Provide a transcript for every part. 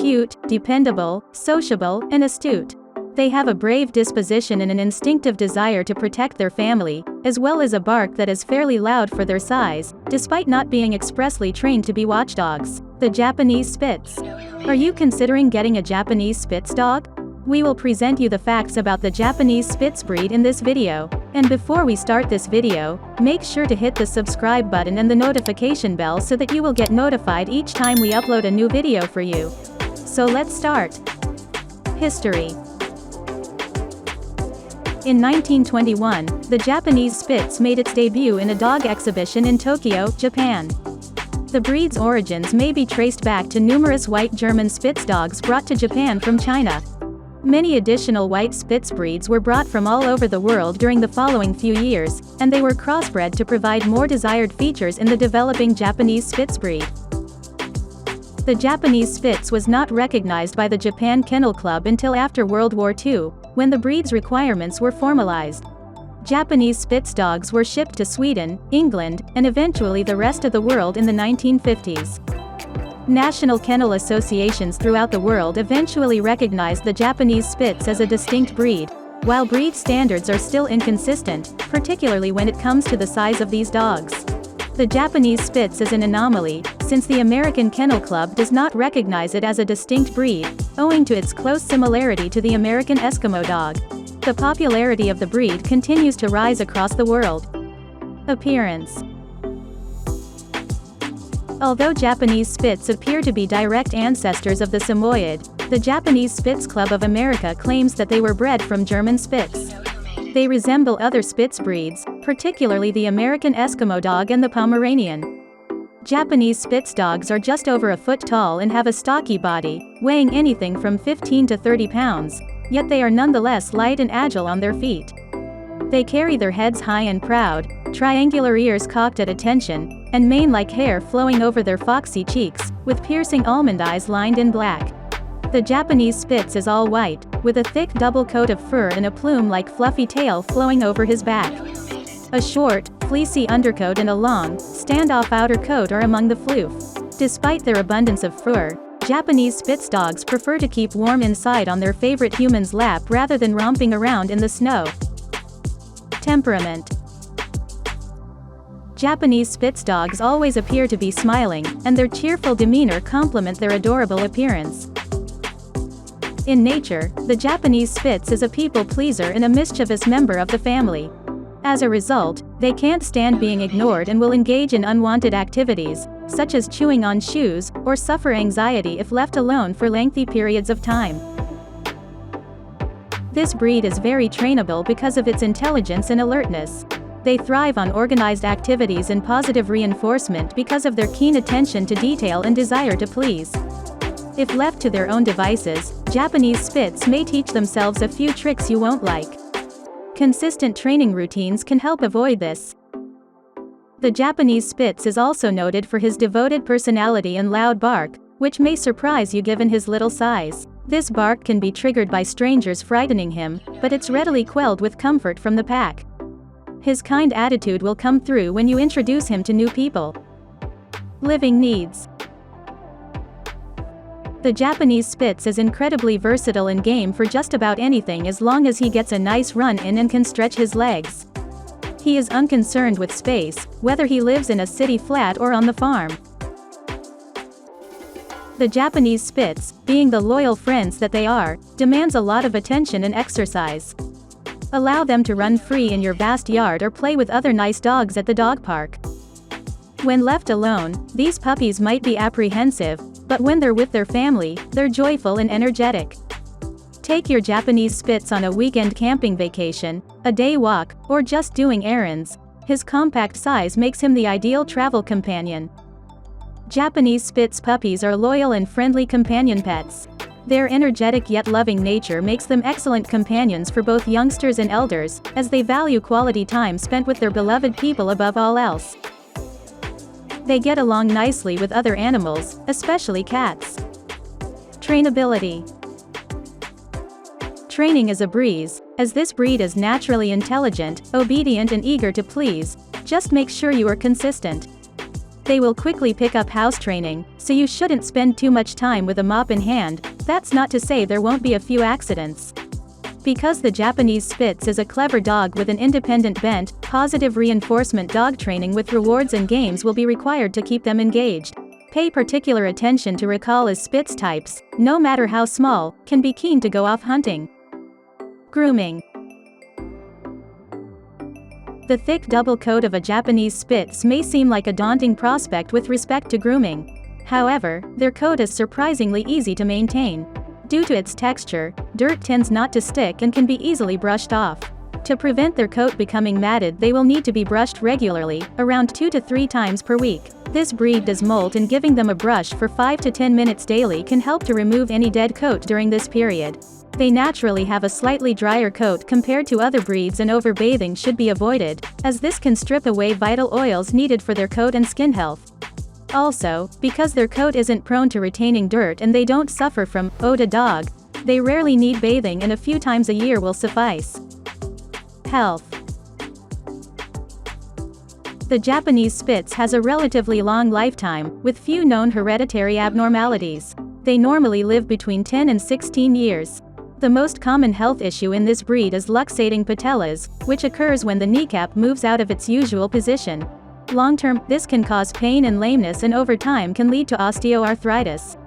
cute, dependable, sociable, and astute. They have a brave disposition and an instinctive desire to protect their family, as well as a bark that is fairly loud for their size, despite not being expressly trained to be watchdogs. The Japanese Spitz. Are you considering getting a Japanese Spitz dog? We will present you the facts about the Japanese Spitz breed in this video. And before we start this video, make sure to hit the subscribe button and the notification bell so that you will get notified each time we upload a new video for you. So let's start. History. In 1921, the Japanese Spitz made its debut in a dog exhibition in Tokyo, Japan. The breed's origins may be traced back to numerous white German Spitz dogs brought to Japan from China. Many additional white Spitz breeds were brought from all over the world during the following few years, and they were crossbred to provide more desired features in the developing Japanese Spitz breed. The Japanese Spitz was not recognized by the Japan Kennel Club until after World War II, when the breed's requirements were formalized. Japanese Spitz dogs were shipped to Sweden, England, and eventually the rest of the world in the 1950s. National kennel associations throughout the world eventually recognized the Japanese Spitz as a distinct breed, while breed standards are still inconsistent, particularly when it comes to the size of these dogs. The Japanese Spitz is an anomaly, since the American Kennel Club does not recognize it as a distinct breed, owing to its close similarity to the American Eskimo dog. The popularity of the breed continues to rise across the world. Appearance. Although Japanese Spitz appear to be direct ancestors of the Samoyed, the Japanese Spitz Club of America claims that they were bred from German Spitz. They resemble other Spitz breeds, particularly the American Eskimo dog and the Pomeranian. Japanese Spitz dogs are just over a foot tall and have a stocky body, weighing anything from 15 to 30 pounds, yet they are nonetheless light and agile on their feet. They carry their heads high and proud, triangular ears cocked at attention, and mane-like hair flowing over their foxy cheeks, with piercing almond eyes lined in black. The Japanese Spitz is all white, with a thick double coat of fur and a plume-like fluffy tail flowing over his back. A short, fleecy undercoat and a long, stand-off outer coat are among the floof. Despite their abundance of fur, Japanese Spitz dogs prefer to keep warm inside on their favorite human's lap rather than romping around in the snow. Temperament. Japanese Spitz dogs always appear to be smiling, and their cheerful demeanor complement their adorable appearance. In nature, the Japanese Spitz is a people pleaser and a mischievous member of the family. As a result, they can't stand being ignored and will engage in unwanted activities, such as chewing on shoes, or suffer anxiety if left alone for lengthy periods of time. This breed is very trainable because of its intelligence and alertness. They thrive on organized activities and positive reinforcement because of their keen attention to detail and desire to please. If left to their own devices, Japanese Spitz may teach themselves a few tricks you won't like. Consistent training routines can help avoid this. The Japanese Spitz is also noted for his devoted personality and loud bark, which may surprise you given his little size. This bark can be triggered by strangers frightening him, but it's readily quelled with comfort from the pack. His kind attitude will come through when you introduce him to new people. Living needs. The Japanese Spitz is incredibly versatile and game for just about anything as long as he gets a nice run in and can stretch his legs. He is unconcerned with space, whether he lives in a city flat or on the farm. The Japanese Spitz, being the loyal friends that they are, demands a lot of attention and exercise. Allow them to run free in your vast yard or play with other nice dogs at the dog park. When left alone, these puppies might be apprehensive, but when they're with their family, they're joyful and energetic. Take your Japanese Spitz on a weekend camping vacation, a day walk, or just doing errands. His compact size makes him the ideal travel companion. Japanese Spitz puppies are loyal and friendly companion pets. Their energetic yet loving nature makes them excellent companions for both youngsters and elders, as they value quality time spent with their beloved people above all else. They get along nicely with other animals, especially cats. Trainability. Training is a breeze, as this breed is naturally intelligent, obedient and eager to please. Just make sure you are consistent. They will quickly pick up house training, so you shouldn't spend too much time with a mop in hand. That's not to say there won't be a few accidents. Because the Japanese Spitz is a clever dog with an independent bent, positive reinforcement dog training with rewards and games will be required to keep them engaged. Pay particular attention to recall as Spitz types, no matter how small, can be keen to go off hunting. Grooming. The thick double coat of a Japanese Spitz may seem like a daunting prospect with respect to grooming. However, their coat is surprisingly easy to maintain. Due to its texture, dirt tends not to stick and can be easily brushed off. To prevent their coat becoming matted, they will need to be brushed regularly, around 2 to 3 times per week. This breed does molt, and giving them a brush for 5 to 10 minutes daily can help to remove any dead coat during this period. They naturally have a slightly drier coat compared to other breeds, and overbathing should be avoided, as this can strip away vital oils needed for their coat and skin health. Also, because their coat isn't prone to retaining dirt and they don't suffer from oda dog, they rarely need bathing, and a few times a year will suffice. Health. The Japanese Spitz has a relatively long lifetime, with few known hereditary abnormalities. They normally live between 10 and 16 years. The most common health issue in this breed is luxating patellas, which occurs when the kneecap moves out of its usual position. Long-term, this can cause pain and lameness, and over time can lead to osteoarthritis.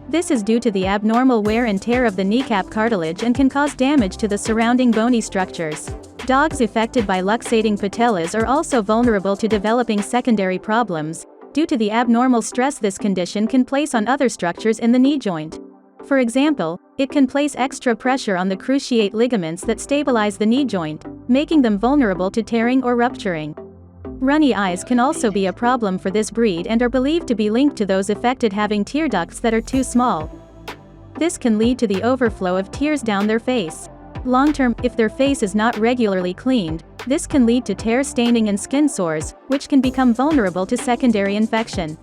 This is due to the abnormal wear and tear of the kneecap cartilage and can cause damage to the surrounding bony structures. Dogs affected by luxating patellas are also vulnerable to developing secondary problems, due to the abnormal stress this condition can place on other structures in the knee joint. For example, it can place extra pressure on the cruciate ligaments that stabilize the knee joint, making them vulnerable to tearing or rupturing. Runny eyes can also be a problem for this breed and are believed to be linked to those affected having tear ducts that are too small. This can lead to the overflow of tears down their face. Long-term, if their face is not regularly cleaned, this can lead to tear staining and skin sores, which can become vulnerable to secondary infection.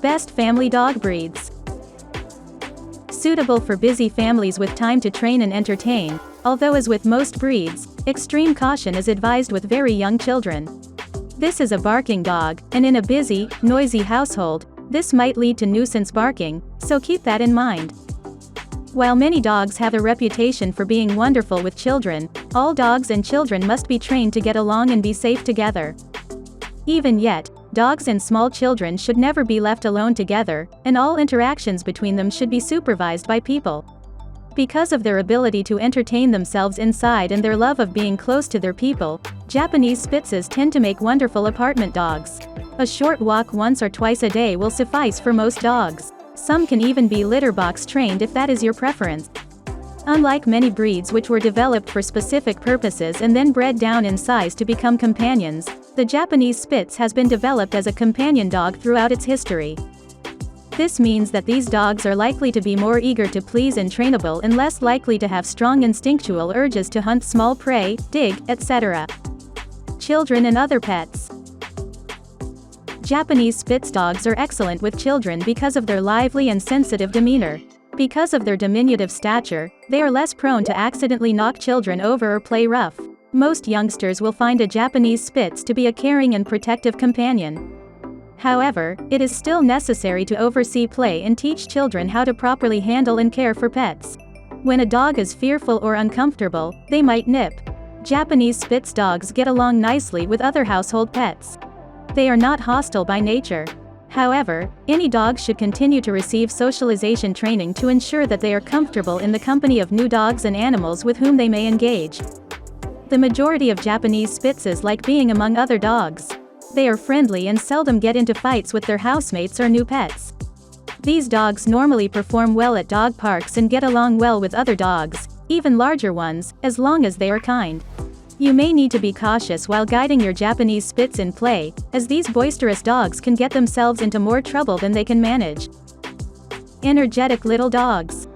Best family dog breeds. Suitable for busy families with time to train and entertain, although as with most breeds, extreme caution is advised with very young children. This is a barking dog, and in a busy, noisy household, this might lead to nuisance barking, so keep that in mind. While many dogs have a reputation for being wonderful with children, all dogs and children must be trained to get along and be safe together. Even yet, dogs and small children should never be left alone together, and all interactions between them should be supervised by people. Because of their ability to entertain themselves inside and their love of being close to their people, Japanese Spitzes tend to make wonderful apartment dogs. A short walk once or twice a day will suffice for most dogs. Some can even be litter box trained if that is your preference. Unlike many breeds which were developed for specific purposes and then bred down in size to become companions, the Japanese Spitz has been developed as a companion dog throughout its history. This means that these dogs are likely to be more eager to please and trainable, and less likely to have strong instinctual urges to hunt small prey, dig, etc. Children and other pets. Japanese Spitz dogs are excellent with children because of their lively and sensitive demeanor. Because of their diminutive stature, they are less prone to accidentally knock children over or play rough. Most youngsters will find a Japanese Spitz to be a caring and protective companion. However, it is still necessary to oversee play and teach children how to properly handle and care for pets. When a dog is fearful or uncomfortable, they might nip. Japanese Spitz dogs get along nicely with other household pets. They are not hostile by nature. However, any dog should continue to receive socialization training to ensure that they are comfortable in the company of new dogs and animals with whom they may engage. The majority of Japanese Spitzes like being among other dogs. They are friendly and seldom get into fights with their housemates or new pets. These dogs normally perform well at dog parks and get along well with other dogs, even larger ones, as long as they are kind. You may need to be cautious while guiding your Japanese Spitz in play, as these boisterous dogs can get themselves into more trouble than they can manage. Energetic little dogs.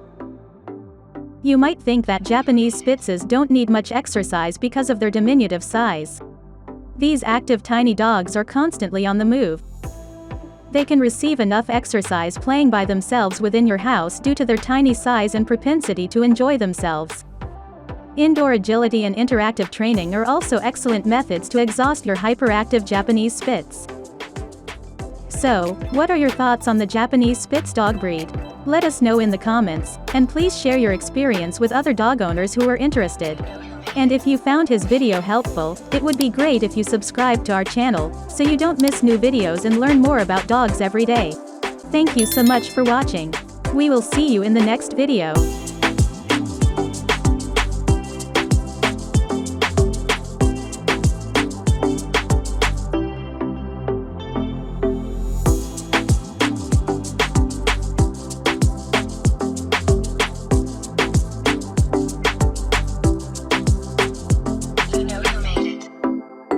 You might think that Japanese Spitzes don't need much exercise because of their diminutive size. These active tiny dogs are constantly on the move. They can receive enough exercise playing by themselves within your house due to their tiny size and propensity to enjoy themselves. Indoor agility and interactive training are also excellent methods to exhaust your hyperactive Japanese Spitz. So, what are your thoughts on the Japanese Spitz dog breed? Let us know in the comments, and please share your experience with other dog owners who are interested. And if you found his video helpful, it would be great if you subscribe to our channel, so you don't miss new videos and learn more about dogs every day. Thank you so much for watching. We will see you in the next video.